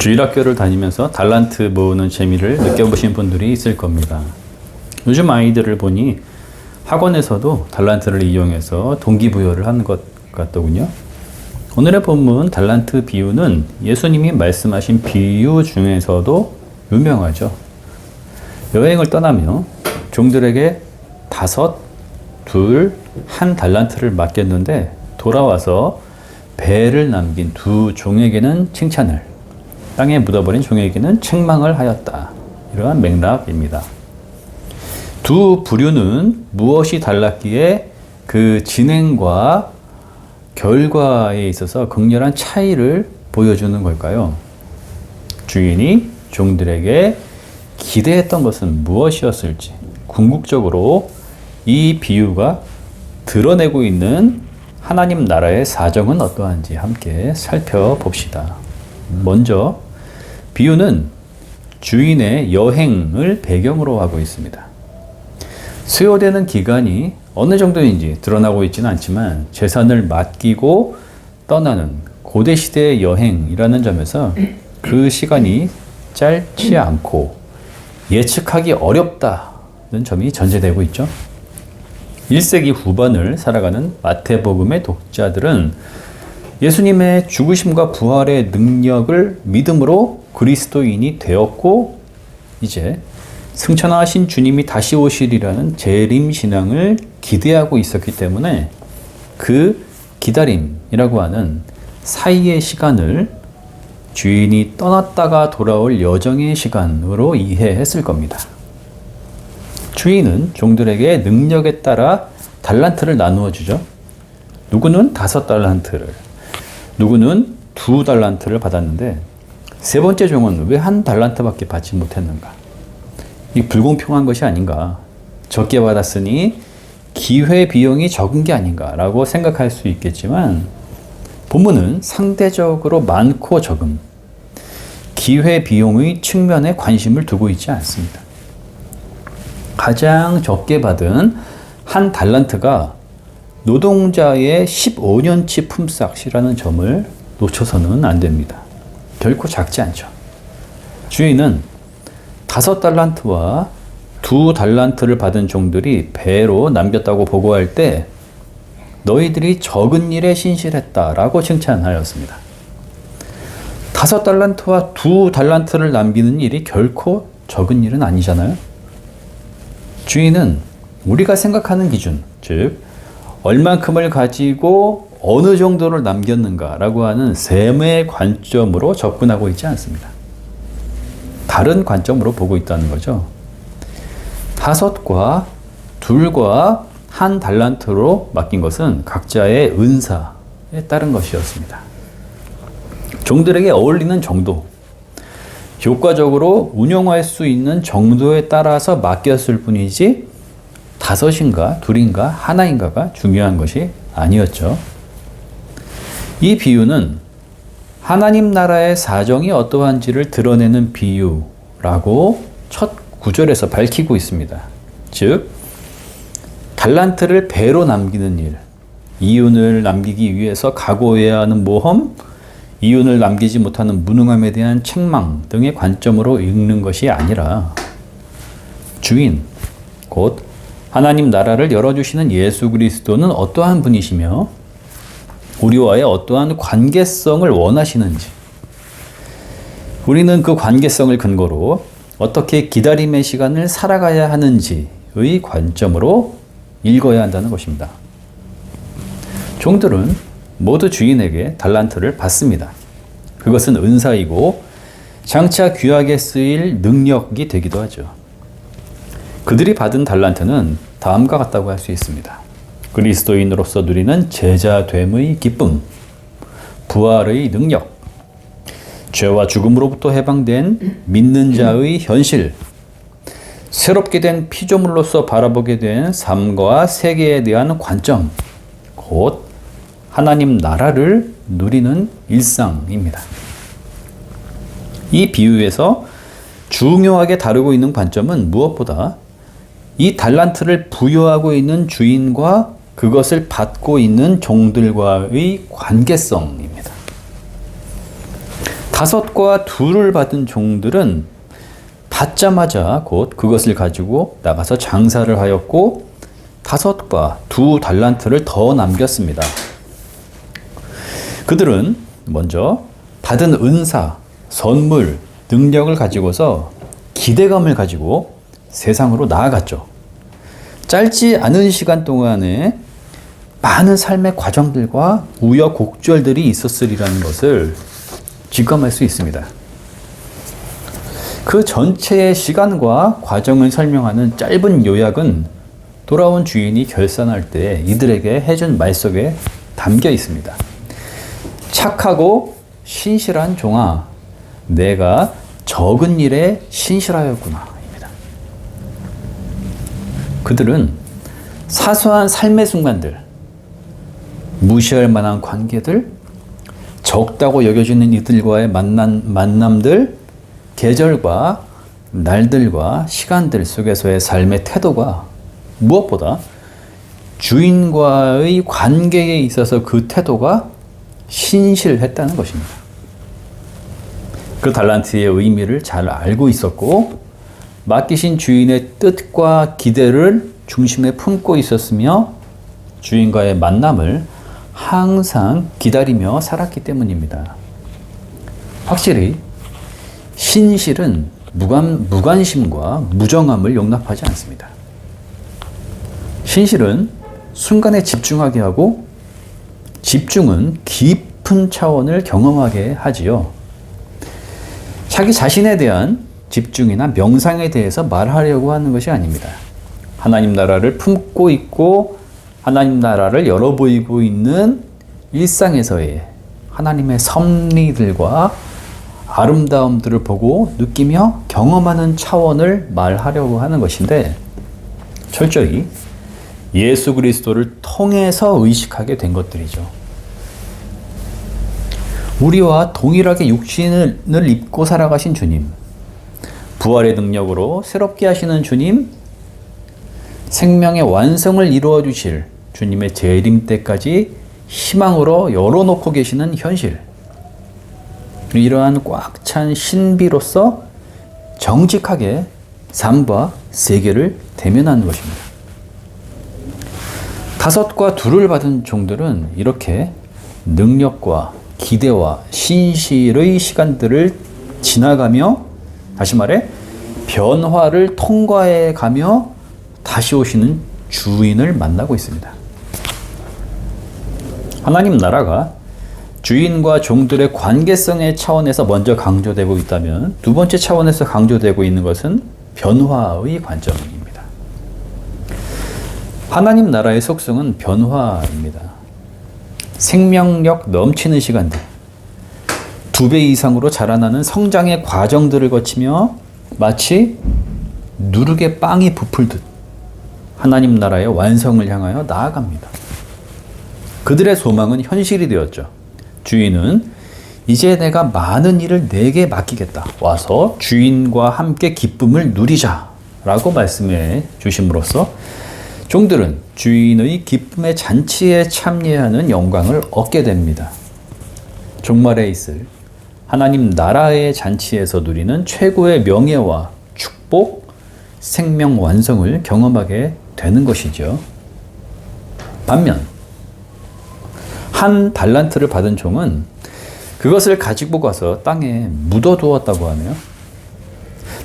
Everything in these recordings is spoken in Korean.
주일학교를 다니면서 달란트 모으는 재미를 느껴보신 분들이 있을 겁니다. 요즘 아이들을 보니 학원에서도 달란트를 이용해서 동기부여를 하는 것 같더군요. 오늘의 본문 달란트 비유는 예수님이 말씀하신 비유 중에서도 유명하죠. 여행을 떠나며 종들에게 5, 2, 1 달란트를 맡겼는데 돌아와서 배를 남긴 2 종에게는 칭찬을, 땅에 묻어버린 종에게는 책망을 하였다. 이러한 맥락입니다. 2 부류는 무엇이 달랐기에 그 진행과 결과에 있어서 극렬한 차이를 보여주는 걸까요? 주인이 종들에게 기대했던 것은 무엇이었을지 궁극적으로 이 비유가 드러내고 있는 하나님 나라의 사정은 어떠한지 함께 살펴봅시다. 먼저 비유는 주인의 여행을 배경으로 하고 있습니다. 수요되는 기간이 어느 정도인지 드러나고 있지는 않지만 재산을 맡기고 떠나는 고대시대의 여행이라는 점에서 그 시간이 짧지 않고 예측하기 어렵다는 점이 전제되고 있죠. 1세기 후반을 살아가는 마태복음의 독자들은 예수님의 죽으심과 부활의 능력을 믿음으로 그리스도인이 되었고 이제 승천하신 주님이 다시 오시리라는 재림신앙을 기대하고 있었기 때문에 그 기다림이라고 하는 사이의 시간을 주인이 떠났다가 돌아올 여정의 시간으로 이해했을 겁니다. 주인은 종들에게 능력에 따라 달란트를 나누어 주죠. 누구는 5달란트를, 누구는 2달란트를 받았는데 세 번째 종은 왜 1달란트밖에 받지 못했는가? 이 불공평한 것이 아닌가? 적게 받았으니 기회 비용이 적은 게 아닌가라고 생각할 수 있겠지만 본문은 상대적으로 많고 적음, 기회 비용의 측면에 관심을 두고 있지 않습니다. 가장 적게 받은 1달란트가 노동자의 15년치 품삯이라는 점을 놓쳐서는 안 됩니다. 결코 작지 않죠. 주인은 5달란트와 2달란트를 받은 종들이 배로 남겼다고 보고할 때 너희들이 적은 일에 신실했다라고 칭찬하였습니다. 5달란트와 2달란트를 남기는 일이 결코 적은 일은 아니잖아요. 주인은 우리가 생각하는 기준, 즉 얼만큼을 가지고 어느 정도를 남겼는가라고 하는 셈의 관점으로 접근하고 있지 않습니다. 다른 관점으로 보고 있다는 거죠. 5과 2과 1달란트로 맡긴 것은 각자의 은사에 따른 것이었습니다. 종들에게 어울리는 정도, 효과적으로 운영할 수 있는 정도에 따라서 맡겼을 뿐이지 5인가 2인가 1인가가 중요한 것이 아니었죠. 이 비유는 하나님 나라의 사정이 어떠한지를 드러내는 비유라고 첫 구절에서 밝히고 있습니다. 즉 달란트를 배로 남기는 일, 이윤을 남기기 위해서 각오해야 하는 모험, 이윤을 남기지 못하는 무능함에 대한 책망 등의 관점으로 읽는 것이 아니라 주인, 곧 하나님 나라를 열어주시는 예수 그리스도는 어떠한 분이시며 우리와의 어떠한 관계성을 원하시는지, 우리는 그 관계성을 근거로 어떻게 기다림의 시간을 살아가야 하는지의 관점으로 읽어야 한다는 것입니다. 종들은 모두 주인에게 달란트를 받습니다. 그것은 은사이고 장차 귀하게 쓰일 능력이 되기도 하죠. 그들이 받은 달란트는 다음과 같다고 할 수 있습니다. 그리스도인으로서 누리는 제자됨의 기쁨, 부활의 능력, 죄와 죽음으로부터 해방된 믿는 자의 현실, 새롭게 된 피조물로서 바라보게 된 삶과 세계에 대한 관점, 곧 하나님 나라를 누리는 일상입니다. 이 비유에서 중요하게 다루고 있는 관점은 무엇보다 이 달란트를 부여하고 있는 주인과 그것을 받고 있는 종들과의 관계성입니다. 5과 2를 받은 종들은 받자마자 곧 그것을 가지고 나가서 장사를 하였고 5과 2 달란트를 더 남겼습니다. 그들은 먼저 받은 은사, 선물, 능력을 가지고서 기대감을 가지고 세상으로 나아갔죠. 짧지 않은 시간 동안에 많은 삶의 과정들과 우여곡절들이 있었으리라는 것을 직감할 수 있습니다. 그 전체의 시간과 과정을 설명하는 짧은 요약은 돌아온 주인이 결산할 때 이들에게 해준 말 속에 담겨 있습니다. 착하고 신실한 종아, 내가 적은 일에 신실하였구나. 입니다. 그들은 사소한 삶의 순간들, 무시할 만한 관계들, 적다고 여겨지는 이들과의 만남들, 계절과 날들과 시간들 속에서의 삶의 태도가 무엇보다 주인과의 관계에 있어서 그 태도가 신실했다는 것입니다. 그 달란트의 의미를 잘 알고 있었고 맡기신 주인의 뜻과 기대를 중심에 품고 있었으며 주인과의 만남을 항상 기다리며 살았기 때문입니다. 확실히 신실은 무관심과 무정함을 용납하지 않습니다. 신실은 순간에 집중하게 하고 집중은 깊은 차원을 경험하게 하지요. 자기 자신에 대한 집중이나 명상에 대해서 말하려고 하는 것이 아닙니다. 하나님 나라를 품고 있고 하나님 나라를 열어보이고 있는 일상에서의 하나님의 섭리들과 아름다움들을 보고 느끼며 경험하는 차원을 말하려고 하는 것인데 철저히 예수 그리스도를 통해서 의식하게 된 것들이죠. 우리와 동일하게 육신을 입고 살아가신 주님, 부활의 능력으로 새롭게 하시는 주님, 생명의 완성을 이루어 주실 주님의 재림 때까지 희망으로 열어놓고 계시는 현실, 이러한 꽉 찬 신비로서 정직하게 삶과 세계를 대면하는 것입니다. 5과 2를 받은 종들은 이렇게 능력과 기대와 신실의 시간들을 지나가며, 다시 말해 변화를 통과해 가며 다시 오시는 주인을 만나고 있습니다. 하나님 나라가 주인과 종들의 관계성의 차원에서 먼저 강조되고 있다면 두 번째 차원에서 강조되고 있는 것은 변화의 관점입니다. 하나님 나라의 속성은 변화입니다. 생명력 넘치는 시간들, 2배 이상으로 자라나는 성장의 과정들을 거치며 마치 누룩의 빵이 부풀듯 하나님 나라의 완성을 향하여 나아갑니다. 그들의 소망은 현실이 되었죠. 주인은 이제 내가 많은 일을 내게 맡기겠다. 와서 주인과 함께 기쁨을 누리자 라고 말씀해 주심으로써 종들은 주인의 기쁨의 잔치에 참여하는 영광을 얻게 됩니다. 종말에 있을 하나님 나라의 잔치에서 누리는 최고의 명예와 축복, 생명 완성을 경험하게 되는 것이죠. 반면 한 달란트를 받은 종은 그것을 가지고 가서 땅에 묻어두었다고 하며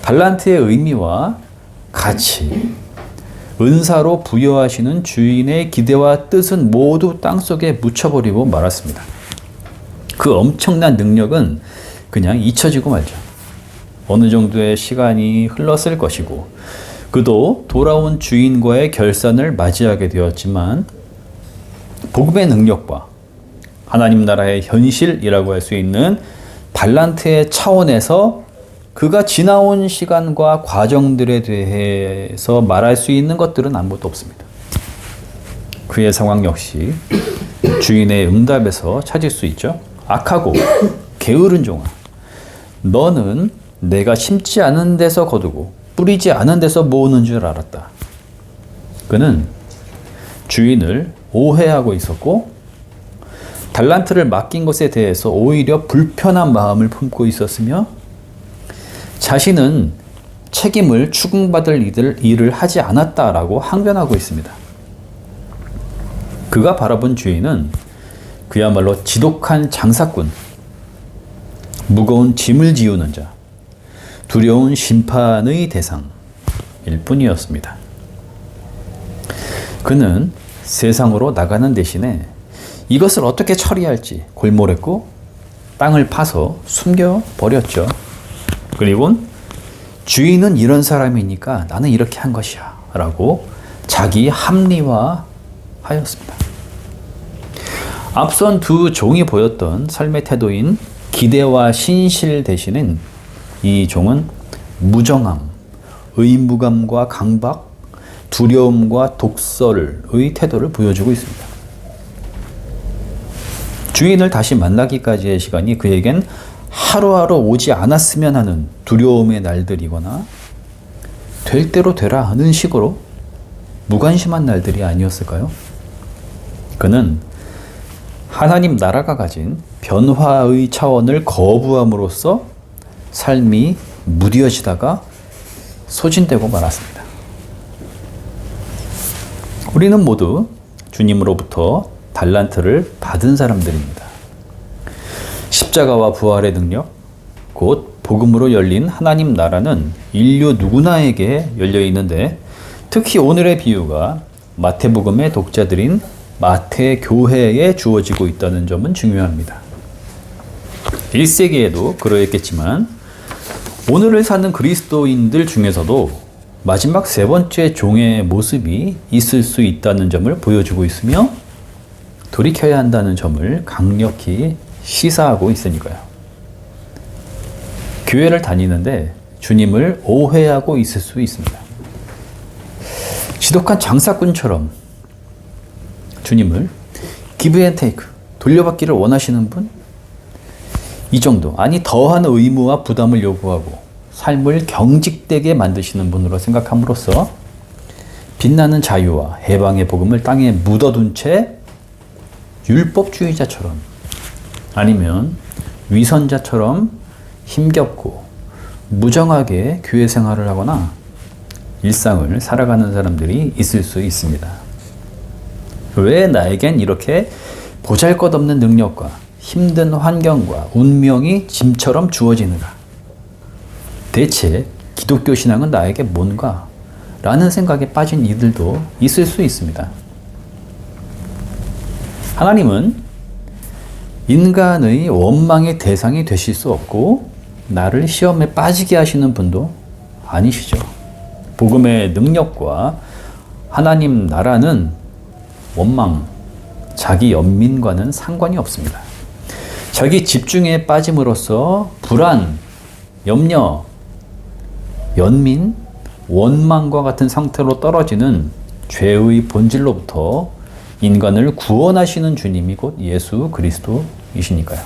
달란트의 의미와 가치, 은사로 부여하시는 주인의 기대와 뜻은 모두 땅속에 묻혀버리고 말았습니다. 그 엄청난 능력은 그냥 잊혀지고 말죠. 어느 정도의 시간이 흘렀을 것이고 그도 돌아온 주인과의 결산을 맞이하게 되었지만 복음의 능력과 하나님 나라의 현실이라고 할 수 있는 달란트의 차원에서 그가 지나온 시간과 과정들에 대해서 말할 수 있는 것들은 아무것도 없습니다. 그의 상황 역시 주인의 응답에서 찾을 수 있죠. 악하고 게으른 종아, 너는 내가 심지 않은 데서 거두고 뿌리지 않은 데서 모으는 줄 알았다. 그는 주인을 오해하고 있었고 달란트를 맡긴 것에 대해서 오히려 불편한 마음을 품고 있었으며 자신은 책임을 추궁받을 일을 하지 않았다라고 항변하고 있습니다. 그가 바라본 주인은 그야말로 지독한 장사꾼, 무거운 짐을 지우는 자, 두려운 심판의 대상일 뿐이었습니다. 그는 세상으로 나가는 대신에 이것을 어떻게 처리할지 골몰했고 땅을 파서 숨겨버렸죠. 그리고 주인은 이런 사람이니까 나는 이렇게 한 것이야 라고 자기 합리화하였습니다. 앞선 두 종이 보였던 삶의 태도인 기대와 신실 대신엔 이 종은 무정함, 의무감과 강박, 두려움과 독설의 태도를 보여주고 있습니다. 주인을 다시 만나기까지의 시간이 그에겐 하루하루 오지 않았으면 하는 두려움의 날들이거나 될 대로 되라 하는 식으로 무관심한 날들이 아니었을까요? 그는 하나님 나라가 가진 변화의 차원을 거부함으로써 삶이 무뎌지다가 소진되고 말았습니다. 우리는 모두 주님으로부터 달란트를 받은 사람들입니다. 십자가와 부활의 능력, 곧 복음으로 열린 하나님 나라는 인류 누구나에게 열려 있는데 특히 오늘의 비유가 마태복음의 독자들인 마태 교회에 주어지고 있다는 점은 중요합니다. 1세기에도 그러했겠지만 오늘을 사는 그리스도인들 중에서도 마지막 세 번째 종의 모습이 있을 수 있다는 점을 보여주고 있으며 돌이켜야 한다는 점을 강력히 시사하고 있으니까요. 교회를 다니는데 주님을 오해하고 있을 수 있습니다. 지독한 장사꾼처럼 주님을 give and take, 돌려받기를 원하시는 분? 이 정도, 아니 더한 의무와 부담을 요구하고 삶을 경직되게 만드시는 분으로 생각함으로써 빛나는 자유와 해방의 복음을 땅에 묻어둔 채 율법주의자처럼 아니면 위선자처럼 힘겹고 무정하게 교회 생활을 하거나 일상을 살아가는 사람들이 있을 수 있습니다. 왜 나에겐 이렇게 보잘것없는 능력과 힘든 환경과 운명이 짐처럼 주어지는가? 대체 기독교 신앙은 나에게 뭔가? 라는 생각에 빠진 이들도 있을 수 있습니다. 하나님은 인간의 원망의 대상이 되실 수 없고 나를 시험에 빠지게 하시는 분도 아니시죠. 복음의 능력과 하나님 나라는 원망, 자기 연민과는 상관이 없습니다. 자기 집중에 빠짐으로써 불안, 염려, 연민, 원망과 같은 상태로 떨어지는 죄의 본질로부터 인간을 구원하시는 주님이 곧 예수 그리스도이시니까요.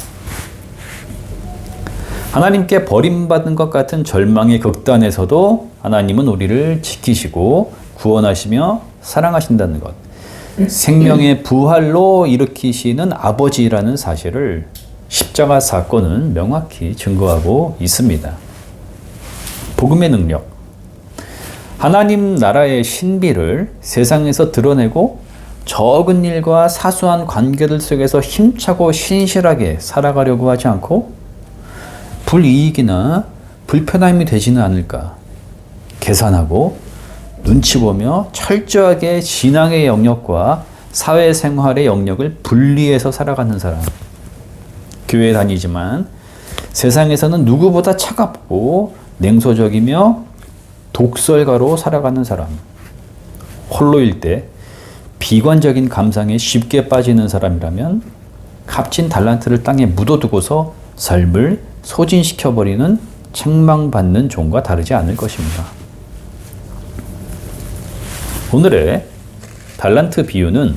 하나님께 버림받은 것 같은 절망의 극단에서도 하나님은 우리를 지키시고 구원하시며 사랑하신다는 것, 생명의 부활로 일으키시는 아버지라는 사실을 십자가 사건은 명확히 증거하고 있습니다. 복음의 능력, 하나님 나라의 신비를 세상에서 드러내고 적은 일과 사소한 관계들 속에서 힘차고 신실하게 살아가려고 하지 않고 불이익이나 불편함이 되지는 않을까 계산하고 눈치 보며 철저하게 신앙의 영역과 사회생활의 영역을 분리해서 살아가는 사람. 교회 다니지만 세상에서는 누구보다 차갑고 냉소적이며 독설가로 살아가는 사람. 홀로일 때 비관적인 감상에 쉽게 빠지는 사람이라면 값진 달란트를 땅에 묻어두고서 삶을 소진시켜버리는 책망받는 종과 다르지 않을 것입니다. 오늘의 달란트 비유는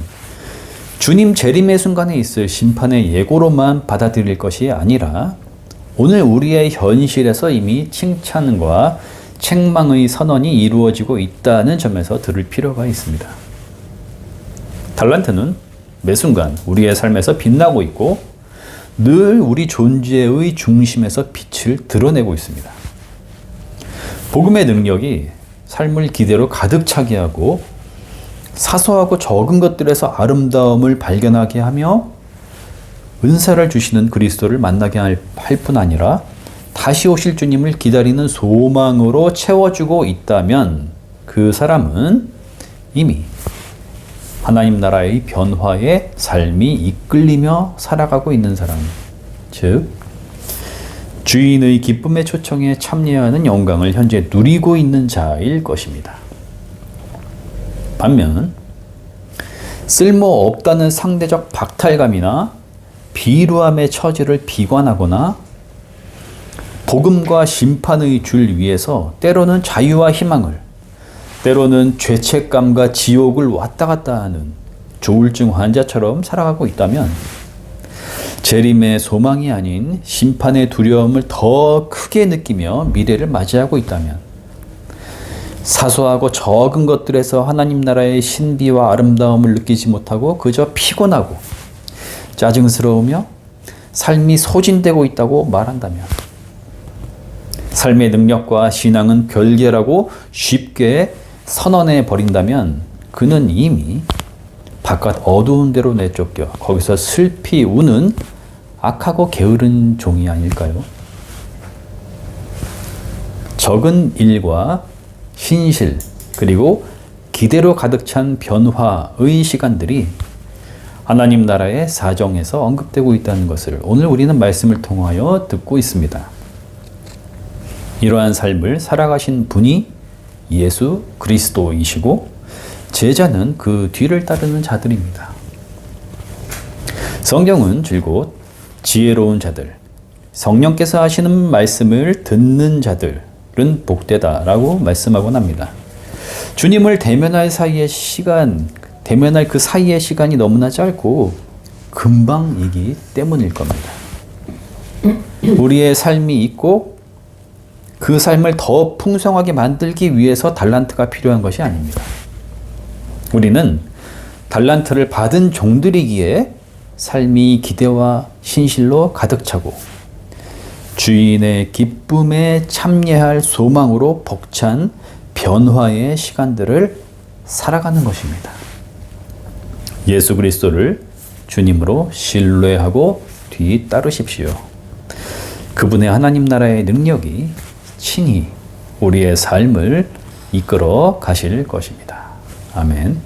주님 재림의 순간에 있을 심판의 예고로만 받아들일 것이 아니라 오늘 우리의 현실에서 이미 칭찬과 책망의 선언이 이루어지고 있다는 점에서 들을 필요가 있습니다. 달란트는 매 순간 우리의 삶에서 빛나고 있고 늘 우리 존재의 중심에서 빛을 드러내고 있습니다. 복음의 능력이 삶을 기대로 가득 차게 하고 사소하고 적은 것들에서 아름다움을 발견하게 하며 은사를 주시는 그리스도를 만나게 할 뿐 아니라 다시 오실 주님을 기다리는 소망으로 채워주고 있다면 그 사람은 이미 하나님 나라의 변화에 삶이 이끌리며 살아가고 있는 사람, 즉 주인의 기쁨의 초청에 참여하는 영광을 현재 누리고 있는 자일 것입니다. 반면 쓸모없다는 상대적 박탈감이나 비루함의 처지를 비관하거나 복음과 심판의 줄 위에서 때로는 자유와 희망을, 때로는 죄책감과 지옥을 왔다 갔다 하는 조울증 환자처럼 살아가고 있다면 재림의 소망이 아닌 심판의 두려움을 더 크게 느끼며 미래를 맞이하고 있다면 사소하고 적은 것들에서 하나님 나라의 신비와 아름다움을 느끼지 못하고 그저 피곤하고 짜증스러우며 삶이 소진되고 있다고 말한다면 삶의 능력과 신앙은 별개라고 쉽게 선언해 버린다면 그는 이미 바깥 어두운 데로 내쫓겨 거기서 슬피 우는 악하고 게으른 종이 아닐까요? 적은 일과 신실 그리고 기대로 가득 찬 변화의 시간들이 하나님 나라의 사정에서 언급되고 있다는 것을 오늘 우리는 말씀을 통하여 듣고 있습니다. 이러한 삶을 살아가신 분이 예수 그리스도이시고 제자는 그 뒤를 따르는 자들입니다. 성경은 줄곧 지혜로운 자들, 성령께서 하시는 말씀을 듣는 자들은 복되다라고 말씀하곤 합니다. 주님을 대면할 그 사이의 시간이 너무나 짧고 금방이기 때문일 겁니다. 우리의 삶이 있고 그 삶을 더 풍성하게 만들기 위해서 달란트가 필요한 것이 아닙니다. 우리는 달란트를 받은 종들이기에 삶이 기대와 신실로 가득 차고 주인의 기쁨에 참여할 소망으로 벅찬 변화의 시간들을 살아가는 것입니다. 예수 그리스도를 주님으로 신뢰하고 뒤따르십시오. 그분의 하나님 나라의 능력이 친히 우리의 삶을 이끌어 가실 것입니다. 아멘.